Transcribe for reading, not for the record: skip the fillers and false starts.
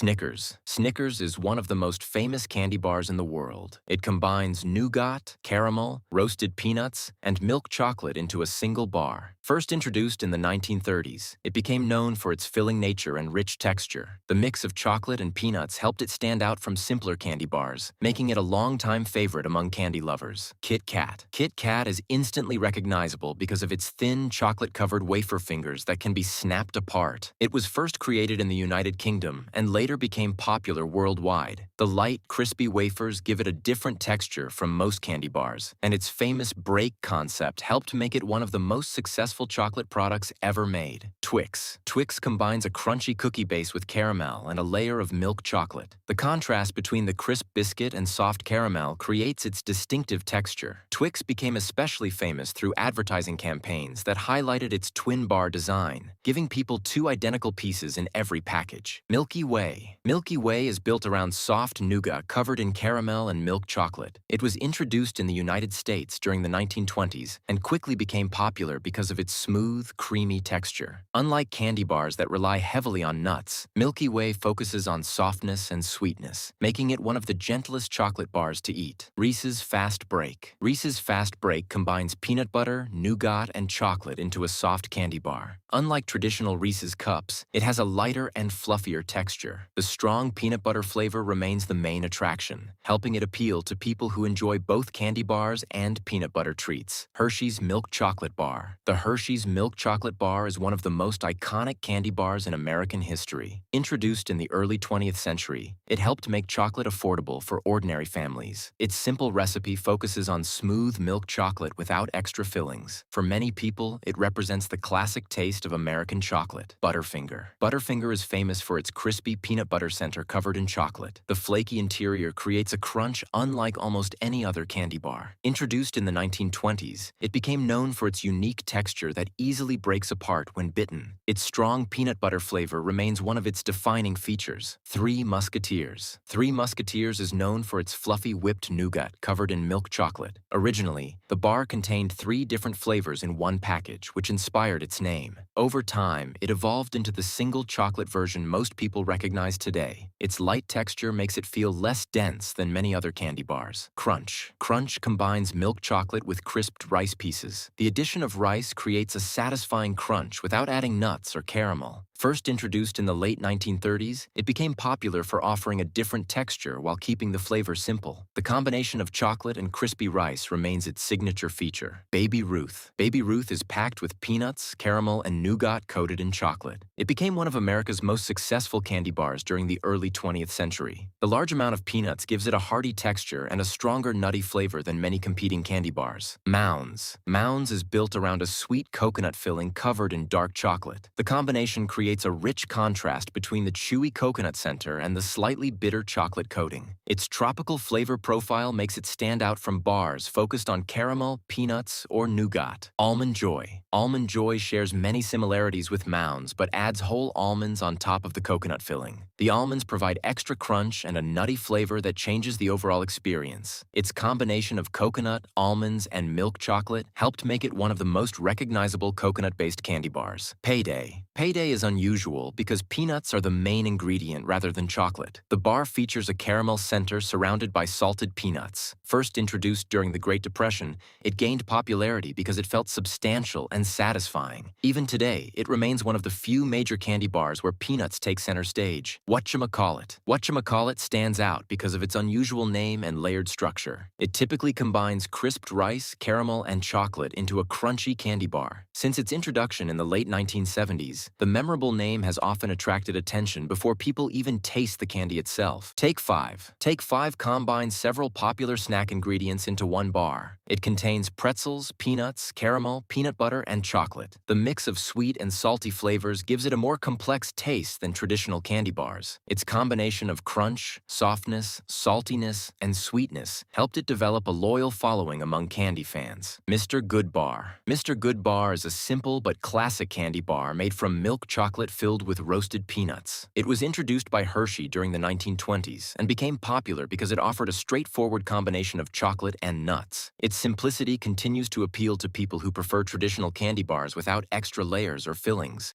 Snickers. Snickers is one of the most famous candy bars in the world. It combines nougat, caramel, roasted peanuts, and milk chocolate into a single bar. First introduced in the 1930s, it became known for its filling nature and rich texture. The mix of chocolate and peanuts helped it stand out from simpler candy bars, making it a long-time favorite among candy lovers. Kit Kat. Kit Kat is instantly recognizable because of its thin, chocolate-covered wafer fingers that can be snapped apart. It was first created in the United Kingdom and later became popular worldwide. The light, crispy wafers give it a different texture from most candy bars, and its famous break concept helped make it one of the most successful chocolate products ever made. Twix. Twix combines a crunchy cookie base with caramel and a layer of milk chocolate. The contrast between the crisp biscuit and soft caramel creates its distinctive texture. Twix became especially famous through advertising campaigns that highlighted its twin bar design, giving people two identical pieces in every package. Milky Way. Milky Way is built around soft nougat covered in caramel and milk chocolate. It was introduced in the United States during the 1920s and quickly became popular because of its smooth, creamy texture. Unlike candy bars that rely heavily on nuts, Milky Way focuses on softness and sweetness, making it one of the gentlest chocolate bars to eat. Reese's Fast Break. Reese's Fast Break combines peanut butter, nougat, and chocolate into a soft candy bar. Unlike traditional Reese's cups, it has a lighter and fluffier texture. The strong peanut butter flavor remains the main attraction, helping it appeal to people who enjoy both candy bars and peanut butter treats. Hershey's Milk Chocolate Bar. The Hershey's Milk Chocolate Bar is one of the most iconic candy bars in American history. Introduced in the early 20th century, it helped make chocolate affordable for ordinary families. Its simple recipe focuses on smooth milk chocolate without extra fillings. For many people, it represents the classic taste of American chocolate. Butterfinger. Butterfinger is famous for its crispy peanut butter center covered in chocolate. The flaky interior creates a crunch unlike almost any other candy bar. Introduced in the 1920s, it became known for its unique texture that easily breaks apart when bitten. Its strong peanut butter flavor remains one of its defining features. Three Musketeers. Three Musketeers is known for its fluffy whipped nougat covered in milk chocolate. Originally, the bar contained 3 different flavors in one package, which inspired its name. Over time, it evolved into the single chocolate version most people recognize today. Its light texture makes it feel less dense than many other candy bars. Crunch. Crunch combines milk chocolate with crisped rice pieces. The addition of rice creates a satisfying crunch without adding nuts or caramel. First introduced in the late 1930s, it became popular for offering a different texture while keeping the flavor simple. The combination of chocolate and crispy rice remains its signature feature. Baby Ruth. Baby Ruth is packed with peanuts, caramel, and nougat coated in chocolate. It became one of America's most successful candy bars during the early 20th century. The large amount of peanuts gives it a hearty texture and a stronger nutty flavor than many competing candy bars. Mounds. Mounds is built around a sweet coconut filling covered in dark chocolate. The combination creates a rich contrast between the chewy coconut center and the slightly bitter chocolate coating. Its tropical flavor profile makes it stand out from bars focused on caramel, peanuts, or nougat. Almond Joy. Almond Joy shares many similarities with Mounds, but adds whole almonds on top of the coconut filling. The almonds provide extra crunch and a nutty flavor that changes the overall experience. Its combination of coconut, almonds, and milk chocolate helped make it one of the most recognizable coconut-based candy bars. PayDay. PayDay is unusual because peanuts are the main ingredient rather than chocolate. The bar features a caramel center surrounded by salted peanuts. First introduced during the Great Depression, it gained popularity because it felt substantial and satisfying. Even today, it remains one of the few major candy bars where peanuts take center stage. Whatchamacallit. Whatchamacallit stands out because of its unusual name and layered structure. It typically combines crisped rice, caramel, and chocolate into a crunchy candy bar. Since its introduction in the late 1970s, the memorable name has often attracted attention before people even taste the candy itself. Take 5. Take 5 combines several popular snack ingredients into one bar. It contains pretzels, peanuts, caramel, peanut butter, and chocolate. The mix of sweet and salty flavors gives it a more complex taste than traditional candy bars. Its combination of crunch, softness, saltiness, and sweetness helped it develop a loyal following among candy fans. Mr. Goodbar. Mr. Goodbar is a simple but classic candy bar made from milk chocolate filled with roasted peanuts. It was introduced by Hershey during the 1920s and became popular because it offered a straightforward combination of chocolate and nuts. Its simplicity continues to appeal to people who prefer traditional candy bars without extra layers or fillings.